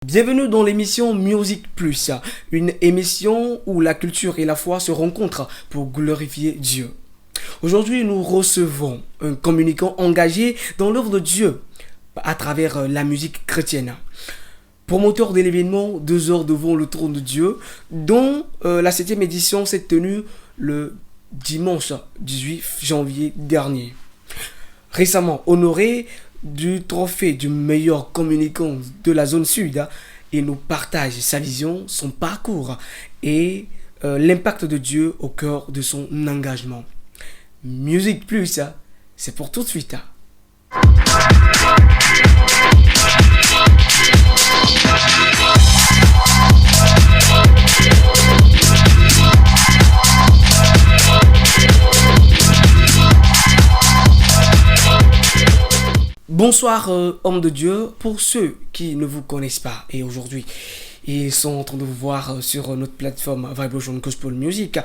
Bienvenue dans l'émission Music Plus, une émission où la culture et la foi se rencontrent pour glorifier Dieu. Aujourd'hui, nous recevons un communicant engagé dans l'œuvre de Dieu à travers la musique chrétienne. Promoteur de l'événement 2 heures devant le trône de Dieu, dont la 7e édition s'est tenue le dimanche 18 janvier dernier. Récemment honoré du trophée du meilleur communicant de la zone sud, il nous partage sa vision, son parcours et l'impact de Dieu au cœur de son engagement. Musique Plus, c'est pour tout de suite. Bonsoir hommes de Dieu, pour ceux qui ne vous connaissent pas et aujourd'hui ils sont en train de vous voir sur notre plateforme Vibration Gospel Music.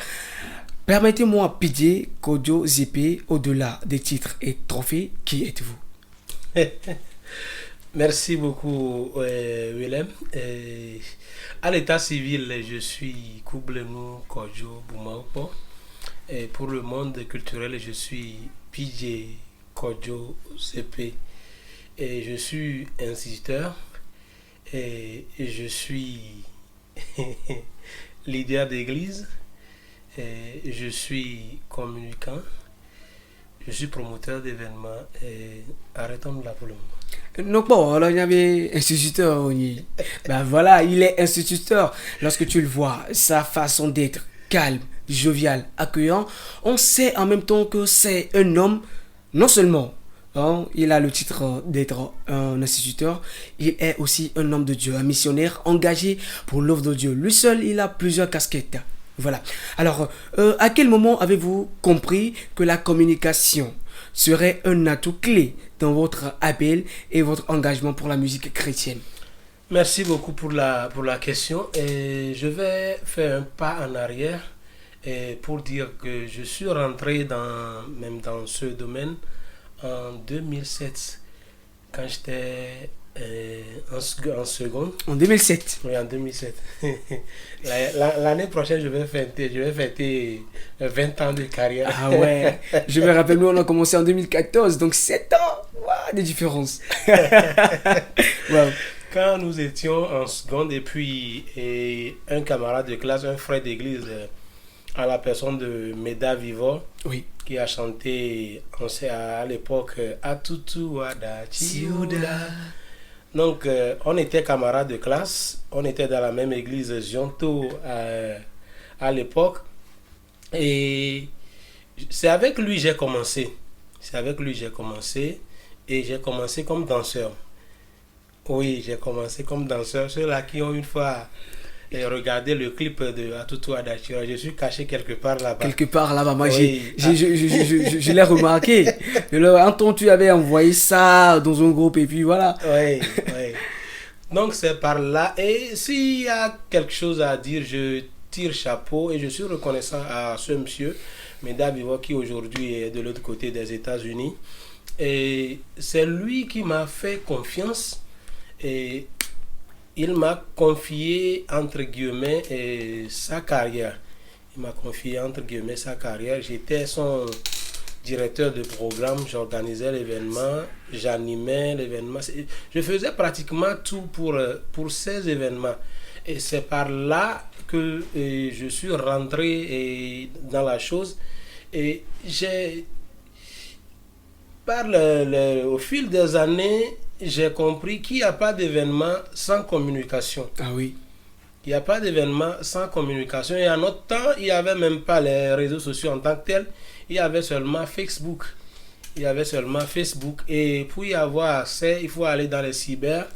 Permettez-moi Pidgey, Kodio, ZP, au-delà des titres et trophées, qui êtes-vous? Merci beaucoup Willem. À l'état civil, je suis Koublenu Kodio Boumaopo. Et pour le monde culturel, je suis Pidgey Kodio ZP. Et je suis instituteur et je suis leader d'église, et je suis communicant, je suis promoteur d'événements et arrêtons là pour le moment. Donc bon, alors il y avait instituteur, ben voilà, il est instituteur. Lorsque tu le vois, sa façon d'être calme, jovial, accueillant, on sait en même temps que c'est un homme, non seulement il a le titre d'être un instituteur, il est aussi un homme de Dieu, un missionnaire engagé pour l'œuvre de Dieu. Lui seul, il a plusieurs casquettes. Voilà. Alors, à quel moment avez-vous compris que la communication serait un atout clé dans votre appel et votre engagement pour la musique chrétienne? Merci beaucoup pour la question. Et je vais faire un pas en arrière pour dire que je suis rentré même dans ce domaine en 2007, quand j'étais en seconde. En 2007? Oui, en 2007. L'année prochaine, je vais fêter 20 ans de carrière. Ah ouais, je me rappelle, nous on a commencé en 2014, donc 7 ans, wow, des différences. Wow. Quand nous étions en seconde, et puis un camarade de classe, un frère d'église, à la personne de Meda Vivo, oui, qui a chanté à l'époque Atutu Wada Chiuda. Donc on était camarades de classe, on était dans la même église Gionto à l'époque, et c'est avec lui j'ai commencé. Et j'ai commencé comme danseur. Oui, j'ai commencé comme danseur. Ceux-là qui ont une fois regardé le clip de Atutu Adachira, je suis caché quelque part là-bas. Moi, oui. je l'ai remarqué. Un temps, tu avais envoyé ça dans un groupe et puis voilà. Oui. Donc, c'est par là. Et s'il y a quelque chose à dire, je tire chapeau et je suis reconnaissant à ce monsieur, Meda Vivo, qui aujourd'hui est de l'autre côté des États-Unis. Et c'est lui qui m'a fait confiance. Et il m'a confié, entre guillemets, sa carrière. J'étais son directeur de programme, j'organisais l'événement, j'animais l'événement. Je faisais pratiquement tout pour ces événements. Et c'est par là que je suis rentré dans la chose. Et au fil des années, j'ai compris qu'il n'y a pas d'événement sans communication. Ah oui. Il n'y a pas d'événement sans communication. Et à notre temps, il n'y avait même pas les réseaux sociaux en tant que tels. Il y avait seulement Facebook. Et pour y avoir accès, il faut aller dans les cyber,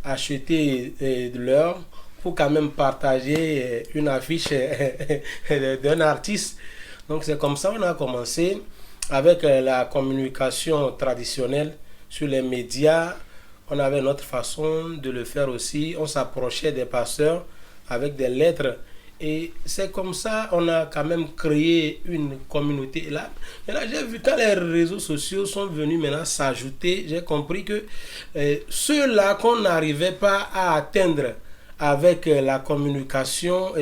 acheter de l'heure pour quand même partager une affiche d'un artiste. Donc c'est comme ça qu'on a commencé avec la communication traditionnelle. Sur les médias, on avait notre façon de le faire aussi. On s'approchait des pasteurs avec des lettres Et c'est comme ça on a quand même créé une communauté là. Maintenant, j'ai vu quand les réseaux sociaux sont venus maintenant s'ajouter, j'ai compris que ceux-là qu'on n'arrivait pas à atteindre avec la communication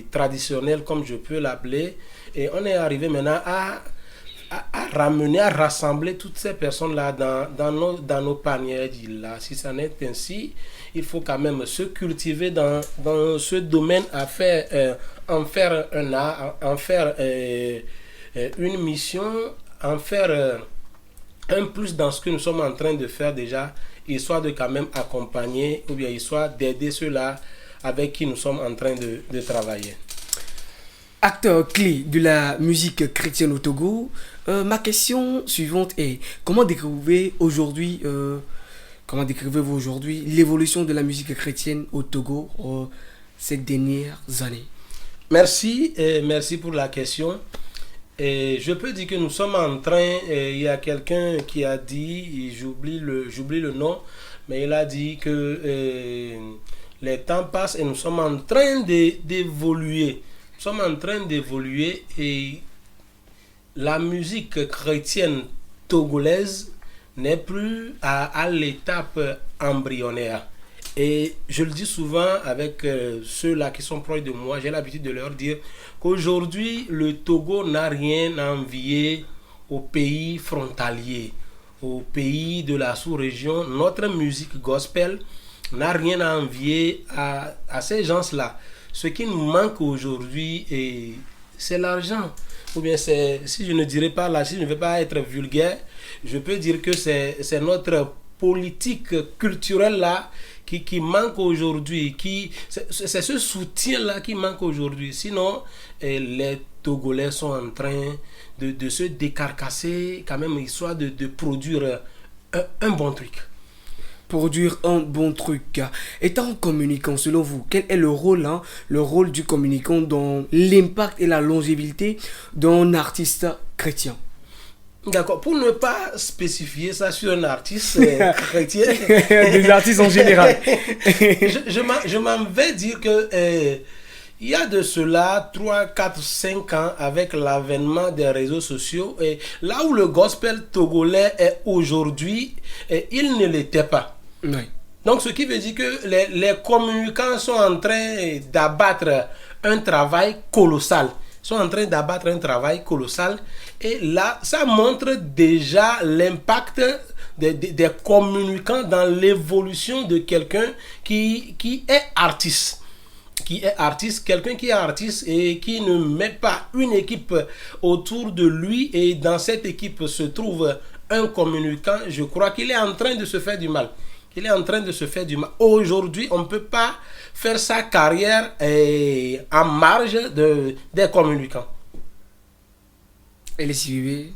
traditionnelle, comme je peux l'appeler, et on est arrivé maintenant à ramener, à rassembler toutes ces personnes-là dans nos paniers. Là, si ça n'est ainsi, il faut quand même se cultiver dans ce domaine, en faire un art, en faire une mission, en faire un plus dans ce que nous sommes en train de faire déjà, histoire de quand même accompagner, ou bien histoire d'aider ceux-là avec qui nous sommes en train de travailler. Acteur clé de la musique chrétienne au Togo, ma question suivante est comment décrivez-vous aujourd'hui l'évolution de la musique chrétienne au Togo ces dernières années? Merci pour la question. Et je peux dire que nous sommes en train, il y a quelqu'un qui a dit, j'oublie le nom, mais il a dit que les temps passent et nous sommes en train d'évoluer. Nous sommes en train d'évoluer et la musique chrétienne togolaise n'est plus à l'étape embryonnaire. Et je le dis souvent avec ceux-là qui sont proches de moi, j'ai l'habitude de leur dire qu'aujourd'hui, le Togo n'a rien à envier aux pays frontaliers, aux pays de la sous-région. Notre musique gospel n'a rien à envier à ces gens-là. Ce qui nous manque aujourd'hui, c'est l'argent. Ou bien, si je ne dirais pas là, si je ne veux pas être vulgaire, je peux dire que c'est notre politique culturelle là qui manque aujourd'hui. C'est ce soutien-là qui manque aujourd'hui. Sinon, les Togolais sont en train de se décarcasser, quand même, histoire de produire un bon truc. Produire un bon truc. Étant communicant, selon vous, quel est le rôle du communicant dans l'impact et la longévité d'un artiste chrétien? D'accord, pour ne pas spécifier ça sur un artiste chrétien, des artistes en général, je m'en vais dire que il y a de cela 3, 4, 5 ans avec l'avènement des réseaux sociaux, et là où le gospel togolais est aujourd'hui, il ne l'était pas. Oui. Donc ce qui veut dire que les communicants sont en train d'abattre un travail colossal. Et là, ça montre déjà l'impact des communicants dans l'évolution de quelqu'un qui est artiste. Quelqu'un qui est artiste et qui ne met pas une équipe autour de lui, et dans cette équipe se trouve un communicant. Je crois qu'il est en train de se faire du mal. Aujourd'hui, on ne peut pas faire sa carrière en marge des communicants. Elle est suivie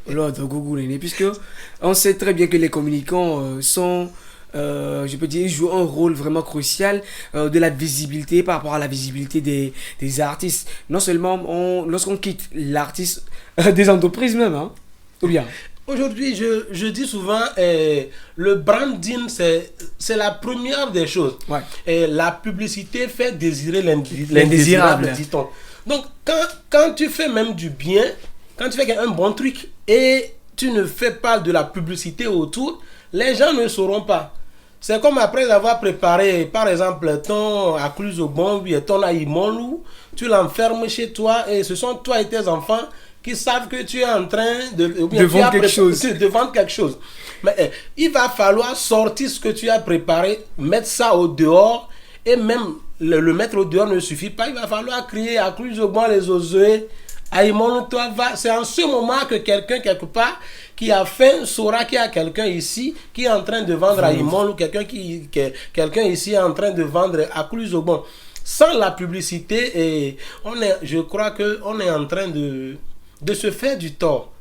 lors de Google, puisque on sait très bien que les communicants je peux dire, jouent un rôle vraiment crucial de la visibilité par rapport à la visibilité des artistes. Non seulement lorsqu'on quitte l'artiste, des entreprises même, hein, ou bien. Aujourd'hui, je dis souvent, le branding, c'est la première des choses. Ouais. Et la publicité fait désirer l'indésirable, dit-on. Donc, quand tu fais même du bien, quand tu fais un bon truc et tu ne fais pas de la publicité autour, les gens ne sauront pas. C'est comme après avoir préparé, par exemple, ton akluzogbon ou ton aïmonlou, tu l'enfermes chez toi et ce sont toi et tes enfants qui savent que tu es en train de vendre quelque chose. Mais il va falloir sortir ce que tu as préparé, mettre ça au dehors, et même le mettre au dehors ne suffit pas. Il va falloir crier à Cluzobon les oseilles. C'est en ce moment que quelqu'un quelque part qui a faim saura qu'il y a quelqu'un ici qui est en train de vendre à Imon, ou quelqu'un ici est en train de vendre à Cluzobon. Sans la publicité, je crois qu'on est en train de se faire du tort.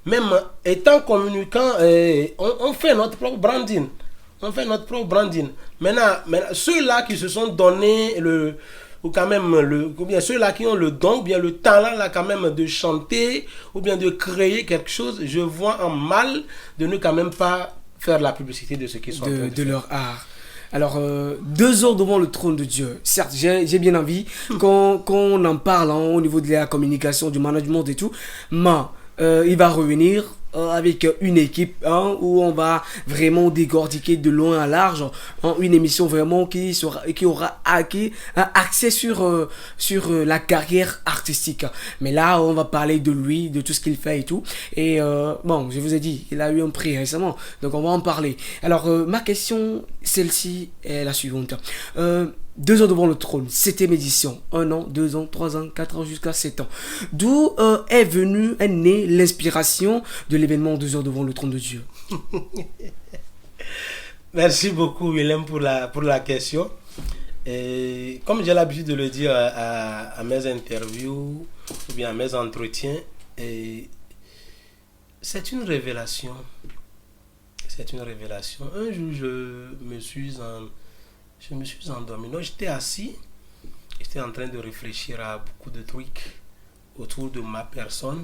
Même étant communicant, on fait notre propre branding. Maintenant, ceux-là qui se sont donné ou bien ceux-là qui ont le don, ou bien le talent là quand même de chanter, ou bien de créer quelque chose, je vois en mal de ne quand même pas faire la publicité de ce qu'ils sont en train de faire. Leur art. Alors, 2 heures devant le trône de Dieu. Certes, j'ai bien envie qu'on en parle au niveau de la communication, du management et tout. Mais il va revenir avec une équipe où on va vraiment décortiquer de loin à large une émission vraiment qui aura accès sur la carrière artistique. Mais là, on va parler de lui, de tout ce qu'il fait et tout. Et bon, je vous ai dit, il a eu un prix récemment, donc on va en parler. Alors, ma question, celle-ci est la suivante. 2 ans devant le trône, 7e édition, 1 an, 2 ans, 3 ans, 4 ans, jusqu'à 7 ans. D'où est née l'inspiration de l'événement 2 heures devant le trône de Dieu? Merci beaucoup, Willem, pour la question. Et comme j'ai l'habitude de le dire à mes interviews ou bien à mes entretiens, c'est une révélation. C'est une révélation. Un jour, je me suis endormi. Non, j'étais assis, j'étais en train de réfléchir à beaucoup de trucs autour de ma personne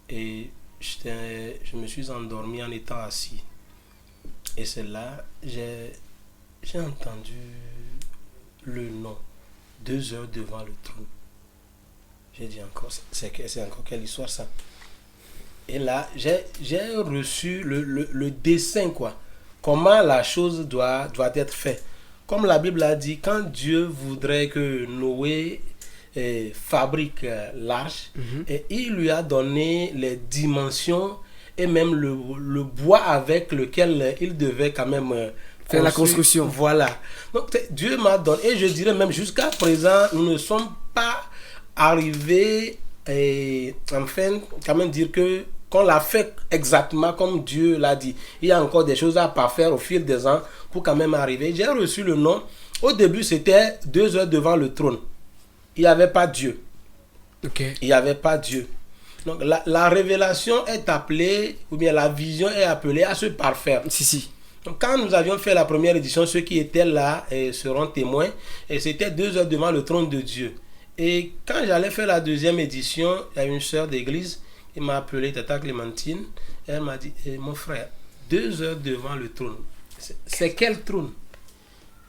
et je me suis endormi en étant assis. Et c'est là, j'ai entendu le nom, 2 heures devant le trône. J'ai dit encore, c'est encore quelle histoire ça? Et là, j'ai reçu le dessin, quoi. Comment la chose doit être faite. Comme la Bible a dit, quand Dieu voudrait que Noé fabrique l'arche, et il lui a donné les dimensions et même le bois avec lequel il devait quand même faire la construction. Voilà. Donc Dieu m'a donné, et je dirais même jusqu'à présent, nous ne sommes pas arrivés, enfin, quand même dire qu'on l'a fait exactement comme Dieu l'a dit. Il y a encore des choses à parfaire au fil des ans pour quand même arriver. J'ai reçu le nom. Au début, c'était 2 heures devant le trône. Il n'y avait pas Dieu. Okay. Il n'y avait pas Dieu. Donc la révélation est appelée, ou bien la vision est appelée à se parfaire. Si. Donc quand nous avions fait la première édition, ceux qui étaient là seront témoins. Et c'était 2 heures devant le trône de Dieu. Et quand j'allais faire la deuxième édition, il y a une sœur d'église qui m'a appelé, Tata Clémentine. Et elle m'a dit, mon frère, 2 heures devant le trône. C'est quel trône?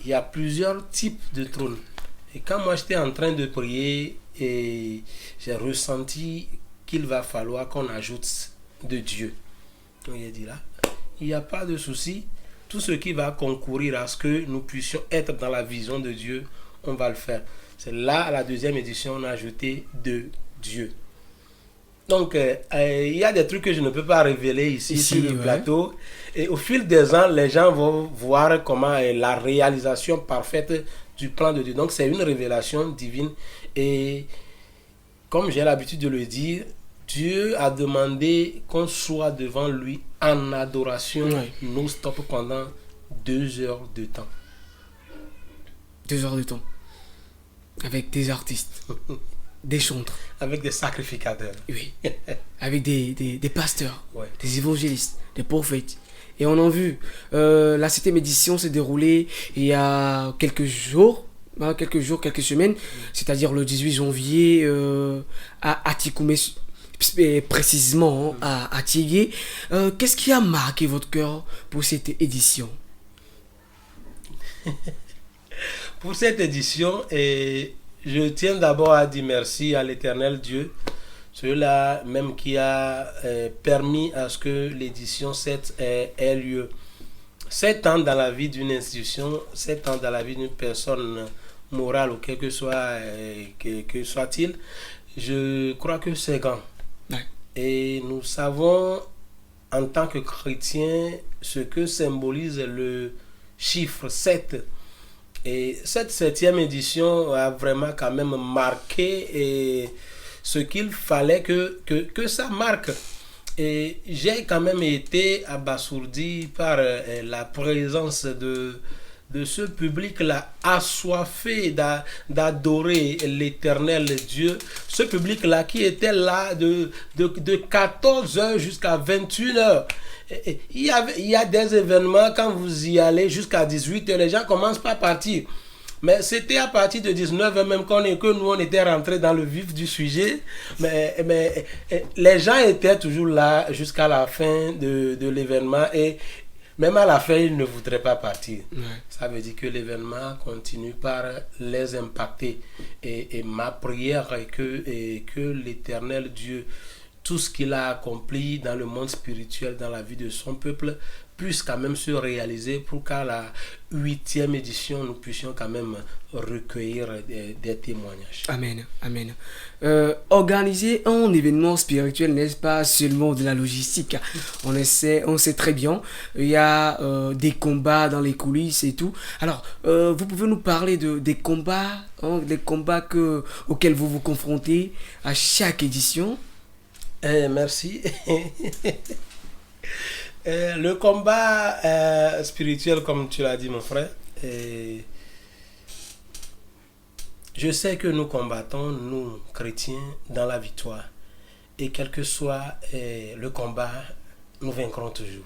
Il y a plusieurs types de trônes. Et quand moi j'étais en train de prier, et j'ai ressenti qu'il va falloir qu'on ajoute de Dieu. Donc il a dit là, il n'y a pas de souci. Tout ce qui va concourir à ce que nous puissions être dans la vision de Dieu, on va le faire. C'est là, à la deuxième édition, on a ajouté de Dieu. Donc, il y a des trucs que je ne peux pas révéler ici sur le plateau. Et au fil des ans, les gens vont voir comment est la réalisation parfaite du plan de Dieu. Donc, c'est une révélation divine. Et comme j'ai l'habitude de le dire, Dieu a demandé qu'on soit devant lui en adoration non-stop pendant 2 heures de temps. 2 heures de temps. Avec des artistes. Des chantres. Avec des sacrificateurs. Oui. Avec des pasteurs, des évangélistes, des prophètes. Et on a vu, la 7e édition s'est déroulée il y a quelques quelques semaines, c'est-à-dire le 18 janvier à Atikoumé, précisément à Tiégué. Qu'est-ce qui a marqué votre cœur pour cette édition? Pour cette édition, je tiens d'abord à dire merci à l'Éternel Dieu, celui-là même qui a permis à ce que l'édition 7 ait lieu. 7 ans dans la vie d'une institution, 7 ans dans la vie d'une personne morale ou quel que soit-il, je crois que c'est grand. Ouais. Et nous savons en tant que chrétiens ce que symbolise le chiffre 7. Et cette 7e édition a vraiment quand même marqué ce qu'il fallait que ça marque. Et j'ai quand même été abasourdi par la présence de ce public-là, assoiffé d'adorer l'éternel Dieu. Ce public-là qui était là de 14h jusqu'à 21h. Il y a des événements, quand vous y allez jusqu'à 18h, les gens commencent pas à partir. Mais c'était à partir de 19h même que nous on était rentrés dans le vif du sujet. Mais les gens étaient toujours là jusqu'à la fin de l'événement. Et Même à la fin, ils ne voudraient pas partir. Ouais. Ça veut dire que l'événement continue par les impacter. Et ma prière est que l'Éternel Dieu, tout ce qu'il a accompli dans le monde spirituel, dans la vie de son peuple, puisse quand même se réaliser pour qu'à la 8e édition, nous puissions quand même recueillir des témoignages. Amen, amen. Organiser un événement spirituel n'est pas seulement de la logistique. On sait très bien, il y a des combats dans les coulisses et tout. Alors, vous pouvez nous parler des combats, auxquels vous vous confrontez à chaque édition? Merci. Le combat spirituel, comme tu l'as dit, mon frère, je sais que nous combattons, nous, chrétiens, dans la victoire. Et quel que soit le combat, nous vaincrons toujours.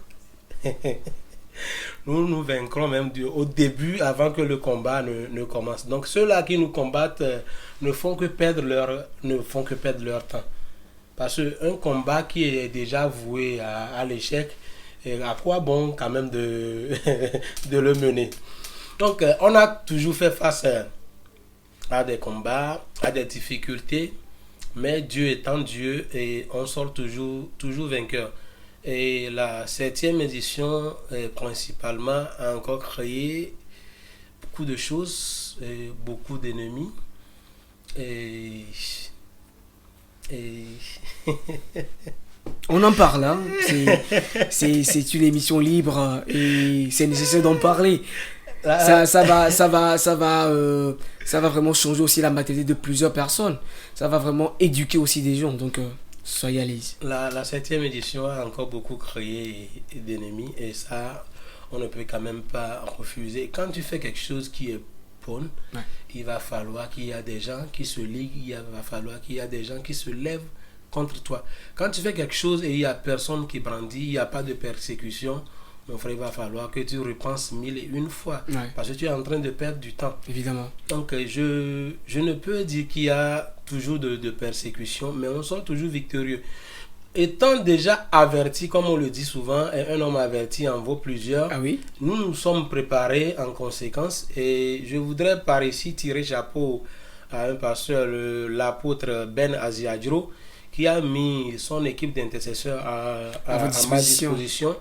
Nous vaincrons même au début, avant que le combat ne commence. Donc ceux-là qui nous combattent ne font que perdre leur temps. Parce qu'un combat qui est déjà voué à l'échec, à quoi bon quand même de le mener? Donc on a toujours fait face à des combats, à des difficultés, mais Dieu étant Dieu, et on sort toujours vainqueur. Et la 7e édition principalement a encore créé beaucoup de choses, beaucoup d'ennemis. Et On en parle, hein. C'est une émission libre et c'est nécessaire d'en parler. Ça va vraiment changer aussi la mentalité de plusieurs personnes. Ça va vraiment éduquer aussi des gens. Donc, soyez à l'aise. La 7e édition a encore beaucoup créé d'ennemis et ça, on ne peut quand même pas refuser. Quand tu fais quelque chose qui est bon, ouais, il va falloir qu'il y a des gens qui se liguent, il va falloir qu'il y a des gens qui se lèvent contre toi. Quand tu fais quelque chose et il n'y a personne qui brandit, il n'y a pas de persécution, mon frère, il va falloir que tu repenses 1001 fois. Ouais. Parce que tu es en train de perdre du temps. Évidemment. Donc, je ne peux dire qu'il y a toujours de persécution, mais on sort toujours victorieux. Étant déjà averti, comme on le dit souvent, un homme averti en vaut plusieurs. Ah oui? Nous nous sommes préparés en conséquence. Et je voudrais par ici tirer chapeau à un pasteur, l'apôtre Ben Aziadjro, qui a mis son équipe d'intercesseurs à ma disposition.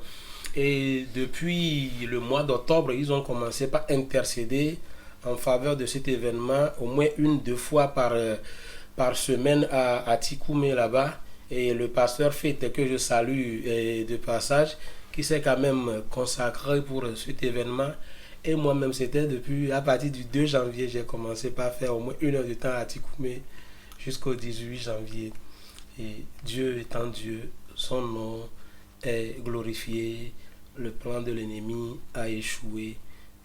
Et depuis le mois d'octobre, ils ont commencé par intercéder en faveur de cet événement au moins 1-2 fois par semaine à Tikoumé là-bas. Et le pasteur Fête, que je salue de passage, qui s'est quand même consacré pour cet événement. Et moi-même, c'était à partir du 2 janvier, j'ai commencé par faire au moins 1 heure de temps à Tikoumé jusqu'au 18 janvier. Et Dieu étant Dieu, son nom est glorifié, le plan de l'ennemi a échoué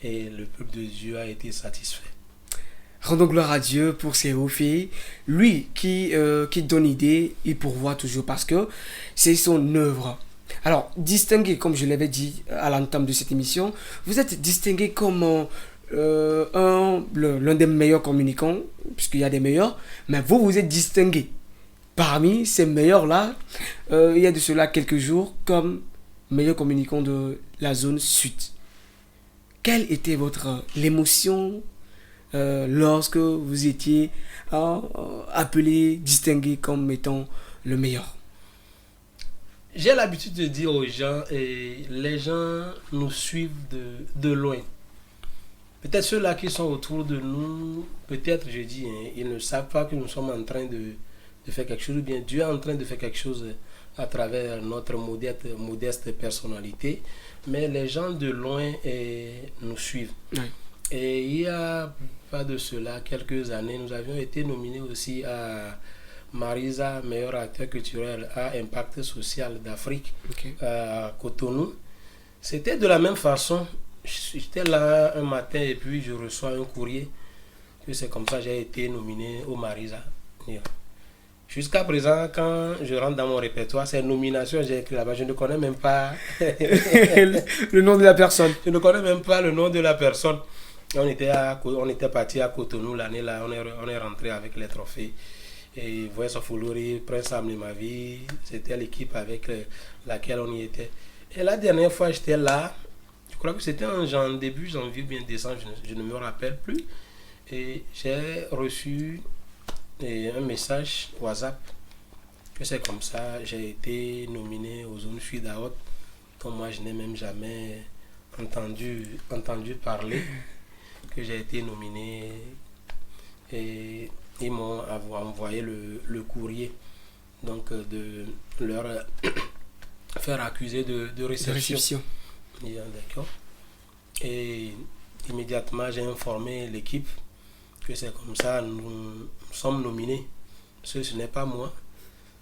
et le peuple de Dieu a été satisfait. Rendons gloire à Dieu pour ses hauts faits. Lui qui donne idée, il pourvoit toujours parce que c'est son œuvre. Alors, distingué, comme je l'avais dit à l'entame de cette émission, vous êtes distingué comme l'un des meilleurs communicants, puisqu'il y a des meilleurs, mais vous êtes distingué. Parmi ces meilleurs-là, il y a de cela quelques jours comme meilleur communicant de la zone sud. Quelle était l'émotion lorsque vous étiez appelé, distingué comme étant le meilleur? J'ai l'habitude de dire aux gens, les gens nous suivent de loin. Peut-être ceux-là qui sont autour de nous, peut-être, je dis, ils ne savent pas que nous sommes en train de faire quelque chose, ou bien Dieu est en train de faire quelque chose à travers notre modeste personnalité, mais les gens de loin nous suivent. Oui. Et il y a pas de cela quelques années, nous avions été nominés aussi à Marisa, meilleur acteur culturel à impact social d'Afrique, okay, à Cotonou. C'était de la même façon. J'étais là un matin et puis je reçois un courrier que c'est comme ça que j'ai été nominé au Marisa. Jusqu'à présent, quand je rentre dans mon répertoire, ces nominations, j'ai écrit là-bas, je ne connais même pas le nom de la personne. Je ne connais même pas le nom de la personne. On était parti à Cotonou l'année là, on est rentré avec les trophées. Et Voice of Olori, Prince Amli Mavi, c'était l'équipe avec laquelle on y était. Et la dernière fois, j'étais là, je crois que c'était en début janvier, bien décembre, je ne me rappelle plus. Et j'ai reçu un message WhatsApp que c'est comme ça, j'ai été nominé aux zones sud à haute, dont moi je n'ai même jamais entendu parler, que j'ai été nominé et ils m'ont envoyé le courrier donc de leur faire accuser de réception. Yeah, d'accord. Et immédiatement j'ai informé l'équipe que c'est comme ça, nous sommes nominés. Ce n'est pas moi,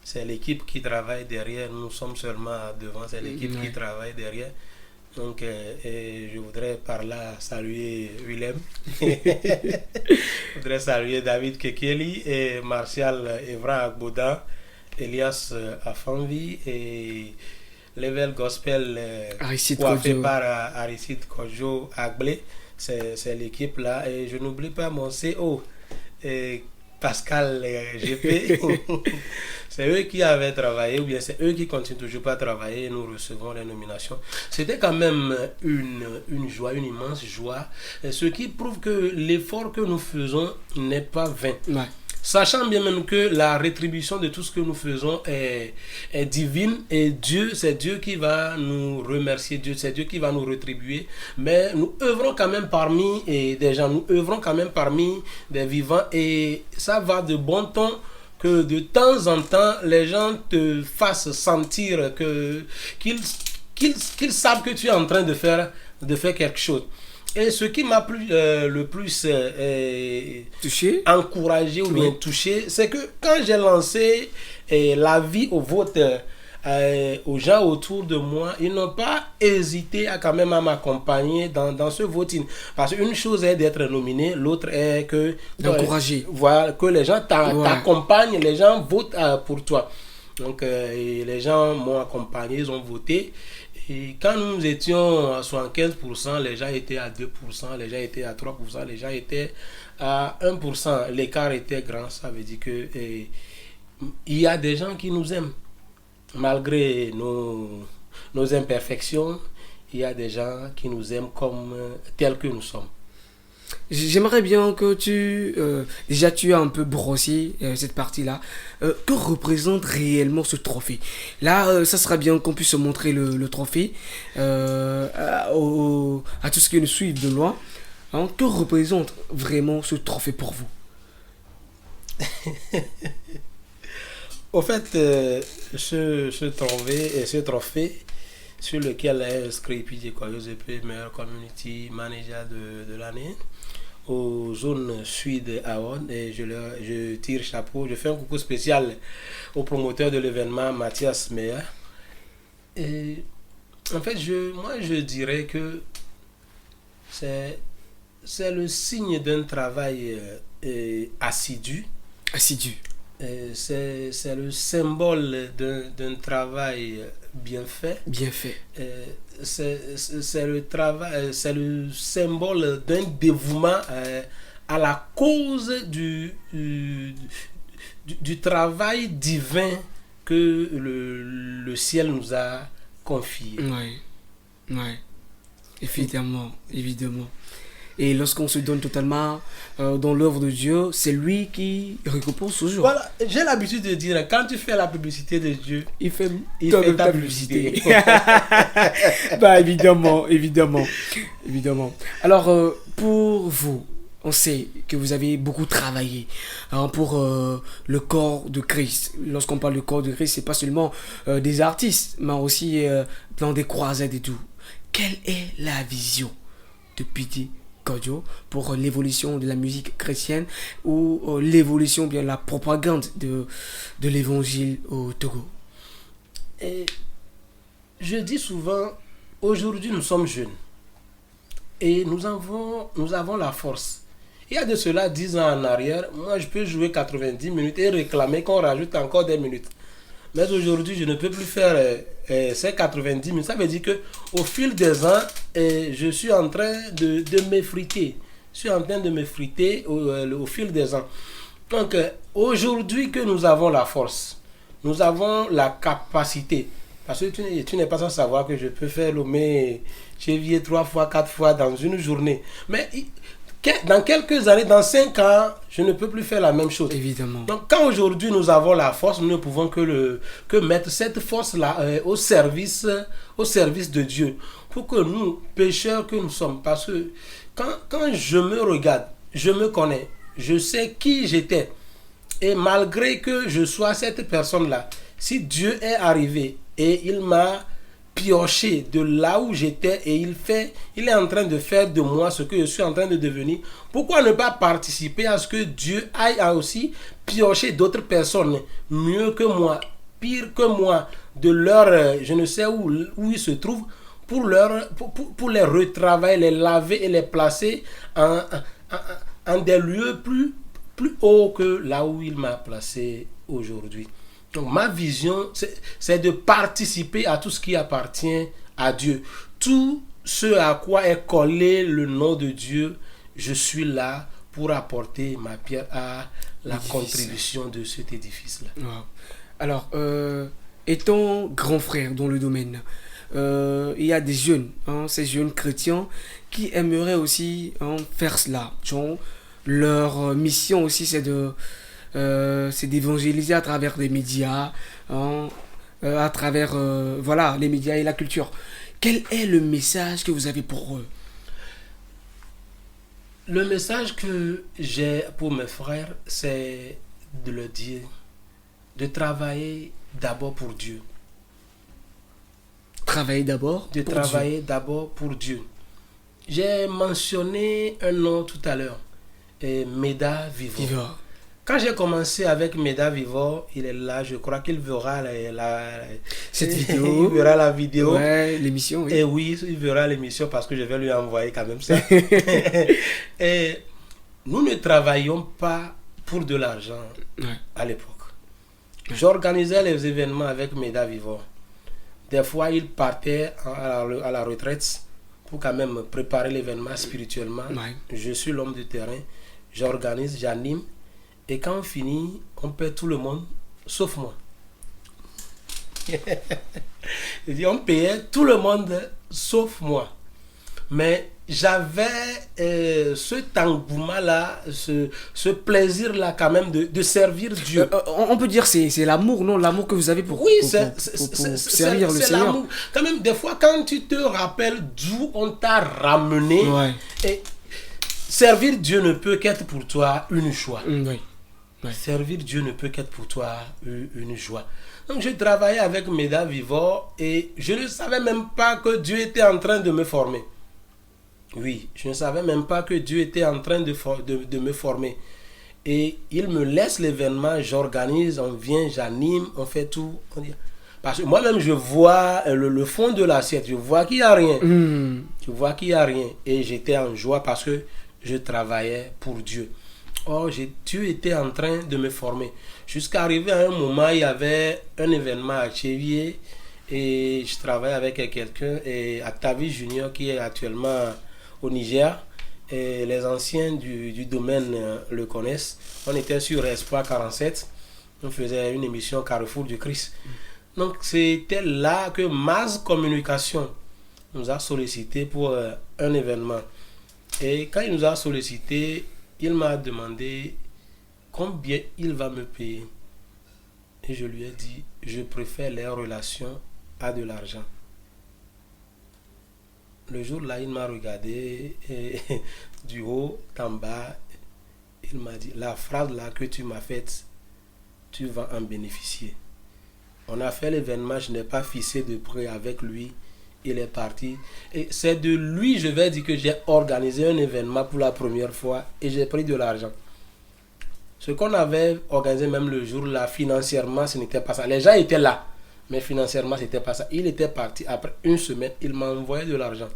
c'est l'équipe qui travaille derrière, nous sommes seulement devant, c'est l'équipe qui travaille derrière. Donc, je voudrais par là saluer Willem, je voudrais saluer David Kekeli et Martial Evra Agboda, Elias Afanvi et Level Gospel coiffé par Aristide Kojo Agblé. C'est l'équipe là. Et je n'oublie pas mon CO, Pascal GP. C'est eux qui avaient travaillé, ou bien c'est eux qui continuent toujours à travailler et nous recevons les nominations. C'était quand même une joie, une immense joie, ce qui prouve que l'effort que nous faisons n'est pas vain. Ouais. Sachant bien même que la rétribution de tout ce que nous faisons est divine et c'est Dieu qui va nous remercier, c'est Dieu qui va nous rétribuer. Mais nous œuvrons quand même parmi des gens, nous œuvrons quand même parmi des vivants et ça va de bon ton que de temps en temps les gens te fassent sentir qu'ils savent que tu es en train de faire quelque chose. Et ce qui m'a le plus encouragé ou bien touché, c'est que quand j'ai lancé l'avis au vote aux gens autour de moi, ils n'ont pas hésité à quand même à m'accompagner dans ce voting. Parce qu'une chose est d'être nominé, l'autre est que d'encourager. Voilà, que les gens t'accompagnent, les gens votent pour toi. Donc les gens m'ont accompagné, ils ont voté. Et quand nous étions à 75%, les gens étaient à 2%, les gens étaient à 3%, les gens étaient à 1%. L'écart était grand, ça veut dire que il y a des gens qui nous aiment. Malgré nos imperfections, il y a des gens qui nous aiment comme tels que nous sommes. J'aimerais bien que déjà tu as un peu brossé cette partie-là. Que représente réellement ce trophée? Là, ça sera bien qu'on puisse montrer le trophée à tous ceux qui nous suivent de loin. Hein, que représente vraiment ce trophée pour vous? Au fait, ce trophée sur lequel est inscrit PJ Koyozepe, meilleur community manager de l'année, aux zones sud à Haute, et je tire chapeau, je fais un coucou spécial au promoteur de l'événement, Mathias Meyer. Et en fait, je dirais que c'est le signe d'un travail assidu. C'est le symbole d'un travail bien fait. C'est le symbole d'un dévouement à la cause du travail divin que le ciel nous a confié. Oui, évidemment. Et lorsqu'on se donne totalement dans l'œuvre de Dieu, c'est lui qui récompense toujours. Voilà, j'ai l'habitude de dire, quand tu fais la publicité de Dieu, il fait ta publicité. Bah, évidemment. Alors, pour vous, on sait que vous avez beaucoup travaillé pour le corps de Christ. Lorsqu'on parle de corps de Christ, c'est pas seulement des artistes, mais aussi dans des croisades et tout. Quelle est la vision de PJ Kojo pour l'évolution de la musique chrétienne ou l'évolution, bien la propagande de l'évangile au Togo? Et je dis souvent, aujourd'hui nous sommes jeunes et nous avons la force. Il y a de cela 10 ans en arrière, moi je peux jouer 90 minutes et réclamer qu'on rajoute encore des minutes. Mais aujourd'hui, je ne peux plus faire ces 90 minutes. Ça veut dire qu'au fil des ans, je suis en train de m'effriter. Je suis en train de m'effriter au fil des ans. Donc, aujourd'hui que nous avons la force, nous avons la capacité Parce que tu n'es pas sans savoir que je peux faire Lomé, Chevier 3 fois, 4 fois dans une journée. Mais dans quelques années, dans 5 ans, je ne peux plus faire la même chose. Évidemment. Donc quand aujourd'hui nous avons la force, nous ne pouvons que mettre cette force-là au service de Dieu. Pour que nous, pécheurs que nous sommes, parce que quand je me regarde, je me connais, je sais qui j'étais. Et malgré que je sois cette personne-là, si Dieu est arrivé et il m'a pioché de là où j'étais et il est en train de faire de moi ce que je suis en train de devenir, pourquoi ne pas participer à ce que Dieu aille à aussi piocher d'autres personnes mieux que moi, pire que moi, de leur, je ne sais où ils se trouvent, pour les retravailler, les laver et les placer en des lieux plus hauts que là où il m'a placé aujourd'hui. Donc ma vision, c'est de participer à tout ce qui appartient à Dieu. Tout ce à quoi est collé le nom de Dieu, je suis là pour apporter ma pierre à la contribution de cet édifice-là. Wow. Alors, étant grand frère dans le domaine, il y a des jeunes, ces jeunes chrétiens, qui aimeraient aussi faire cela. Genre, leur mission aussi, c'est d'évangéliser à travers les médias, à travers les médias et la culture. Quel est le message que vous avez pour eux? Le message que j'ai pour mes frères, c'est de leur dire de travailler d'abord pour Dieu. Travailler d'abord pour Dieu. J'ai mentionné un nom tout à l'heure, Méda Vivor. Quand j'ai commencé avec Méda Vivor, il est là, je crois qu'il verra cette vidéo. Il verra la vidéo. Ouais, l'émission, oui. Et oui, il verra l'émission parce que je vais lui envoyer quand même ça. Et nous ne travaillions pas pour de l'argent à l'époque. J'organisais les événements avec Méda Vivor. Des fois, il partait à la retraite pour quand même préparer l'événement spirituellement. Je suis l'homme de terrain. J'organise, j'anime. Et quand on finit, on paie tout le monde, sauf moi. Je dis, on payait tout le monde, sauf moi. Mais j'avais cet engouement-là, ce plaisir-là quand même de servir Dieu. On peut dire c'est l'amour, non? L'amour que vous avez pour servir le Seigneur. L'amour. Quand même, des fois, quand tu te rappelles d'où on t'a ramené, et servir Dieu ne peut qu'être pour toi une joie. Servir Dieu ne peut qu'être pour toi une joie. Donc je travaillais avec Méda Vivor et je ne savais même pas que Dieu était en train de me former. Oui, je ne savais même pas que Dieu était en train de me former. Et il me laisse l'événement, j'organise, on vient, j'anime, on fait tout. Parce que moi-même, je vois le fond de l'assiette, je vois qu'il n'y a rien. Je vois qu'il n'y a rien. Et j'étais en joie parce que je travaillais pour Dieu. Oh, Dieu était en train de me former. Jusqu'à arriver à un moment, il y avait un événement à Chevier et je travaillais avec quelqu'un, et Atavi Junior, qui est actuellement au Niger. Et les anciens du domaine le connaissent. On était sur Espoir 47. On faisait une émission Carrefour du Christ. Donc c'était là que Mass Communication nous a sollicité pour un événement. Et quand il nous a sollicité, il m'a demandé combien il va me payer. Et je lui ai dit, je préfère les relations à de l'argent. Le jour-là, il m'a regardé et, du haut en bas. Il m'a dit, la phrase là que tu m'as faite, tu vas en bénéficier. On a fait l'événement, je n'ai pas fixé de prix avec lui. Il est parti. Et c'est de lui, je vais dire, que j'ai organisé un événement pour la première fois et j'ai pris de l'argent. Ce qu'on avait organisé même le jour-là, financièrement, ce n'était pas ça. Les gens étaient là, mais financièrement, ce n'était pas ça. Il était parti après une semaine, il m'a envoyé de l'argent.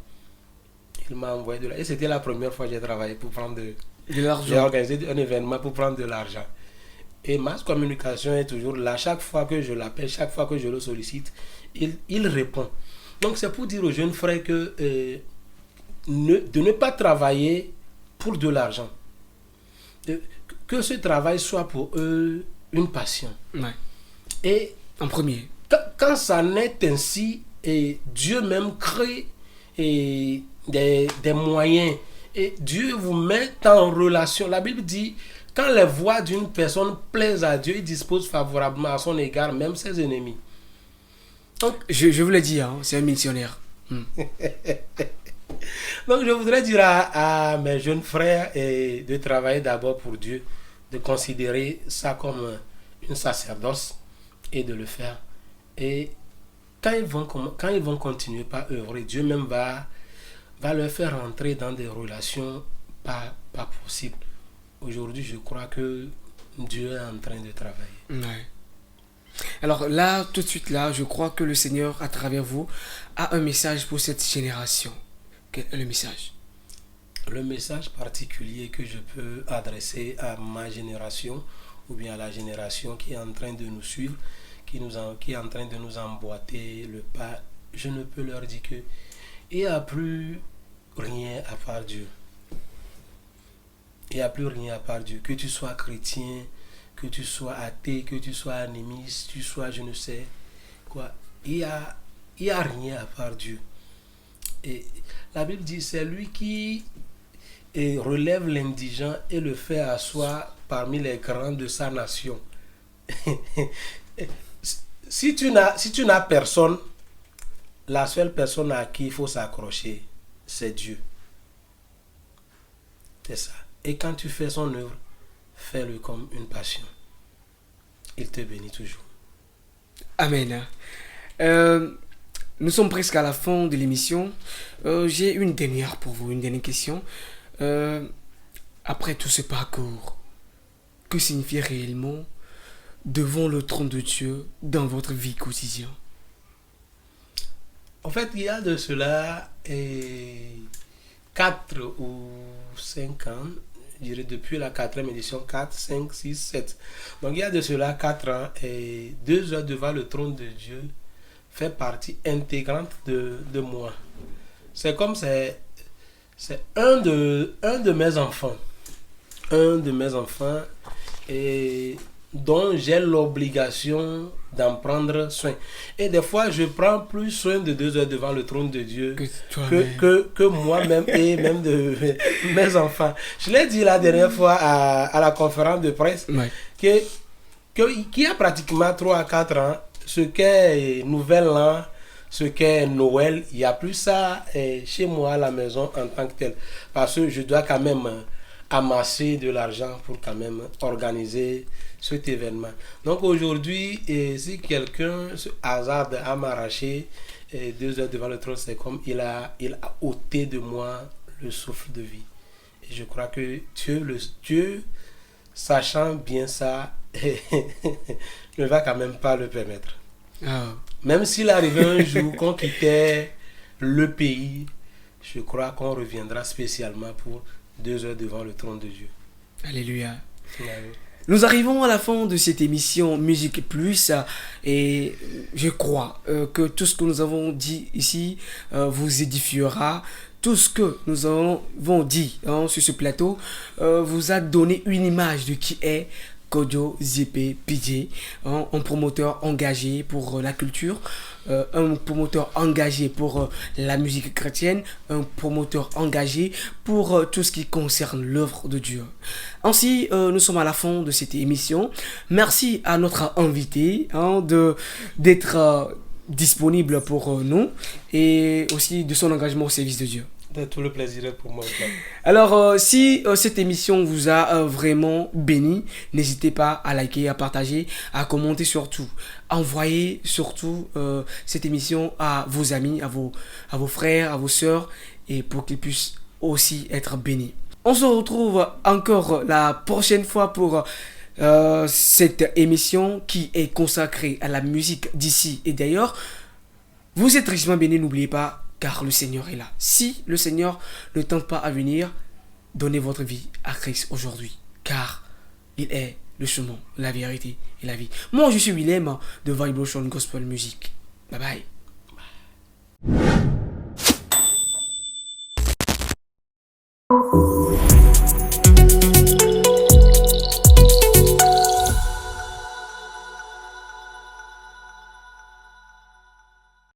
Et c'était la première fois que j'ai travaillé pour prendre de l'argent. J'ai organisé un événement pour prendre de l'argent. Et Mass Communication est toujours là. Chaque fois que je l'appelle, chaque fois que je le sollicite, il répond. Donc c'est pour dire aux jeunes frères que de ne pas travailler pour de l'argent. Que ce travail soit pour eux une passion. Ouais. Et en premier. quand ça n'est ainsi, et Dieu même crée des moyens. Et Dieu vous met en relation. La Bible dit, quand les voix d'une personne plaisent à Dieu, il dispose favorablement à son égard, même ses ennemis. Donc, je vous l'ai dit, hein, c'est un missionnaire. Donc je voudrais dire à mes jeunes frères de travailler d'abord pour Dieu, de considérer ça comme une sacerdoce et de le faire. Et quand ils vont continuer par œuvrer, Dieu même va leur faire entrer dans des relations pas possibles. Aujourd'hui, je crois que Dieu est en train de travailler. Ouais. Alors là, tout de suite là, je crois que le Seigneur, à travers vous, a un message pour cette génération. Quel est le message? Le message particulier que je peux adresser à ma génération, ou bien à la génération qui est en train de nous suivre, qui est en train de nous emboîter le pas, je ne peux leur dire que il n'y a plus rien à part Dieu. Il n'y a plus rien à part Dieu. Que tu sois chrétien, que tu sois athée, que tu sois animiste, tu sois je ne sais quoi. Il y a rien à part Dieu. Et la Bible dit, c'est lui qui relève l'indigent et le fait asseoir parmi les grands de sa nation. Si tu n'as personne, la seule personne à qui il faut s'accrocher, c'est Dieu. C'est ça. Et quand tu fais son œuvre, fais-le comme une passion. Il te bénit toujours. Amen. Nous sommes presque à la fin de l'émission. J'ai une dernière pour vous, une dernière question. Après tout ce parcours, que signifie réellement devant le trône de Dieu dans votre vie quotidienne? En fait, il y a de cela 4 ou 5 ans, je dirais depuis la 4e édition, 4, 5, 6, 7. Donc il y a de cela 4 ans et 2 heures devant le trône de Dieu fait partie intégrante de moi. C'est comme c'est un de mes enfants. Un de mes enfants et dont j'ai l'obligation d'en prendre soin. Et des fois, je prends plus soin de 2 heures devant le trône de Dieu que moi-même et même de mes enfants. Je l'ai dit la dernière fois à la conférence de presse, Ouais. qu'il y a pratiquement 3 à 4 ans, ce qu'est Nouvel An, ce qu'est Noël, il n'y a plus ça chez moi à la maison en tant que tel. Parce que je dois quand même amasser de l'argent pour quand même organiser cet événement. Donc aujourd'hui, si quelqu'un se hasarde à m'arracher 2 heures devant le trône, c'est comme il a ôté de moi le souffle de vie. Et je crois que Dieu sachant bien ça, ne va quand même pas le permettre. Ah. Même s'il arrivait un jour qu'on quittait le pays, je crois qu'on reviendra spécialement pour 2 heures devant le trône de Dieu. Alléluia. Amen. Nous arrivons à la fin de cette émission Musique Plus et je crois que tout ce que nous avons dit ici vous édifiera. Tout ce que nous avons dit sur ce plateau vous a donné une image de qui est Kojo ZP PJ, un promoteur engagé pour la culture, un promoteur engagé pour la musique chrétienne, un promoteur engagé pour tout ce qui concerne l'œuvre de Dieu. Ainsi, nous sommes à la fin de cette émission. Merci à notre invité d'être disponible pour nous et aussi de son engagement au service de Dieu. Tout le plaisir est pour moi. Alors, si cette émission vous a vraiment béni, n'hésitez pas à liker, à partager, à commenter surtout. Envoyez surtout cette émission à vos amis, à vos frères, à vos sœurs, et pour qu'ils puissent aussi être bénis. On se retrouve encore la prochaine fois pour cette émission qui est consacrée à la musique d'ici et d'ailleurs. Vous êtes richement bénis, n'oubliez pas, car le Seigneur est là. Si le Seigneur ne tente pas à venir, donnez votre vie à Christ aujourd'hui, car il est le chemin, la vérité et la vie. Moi, je suis Willem de Vibration Gospel Music. Bye bye.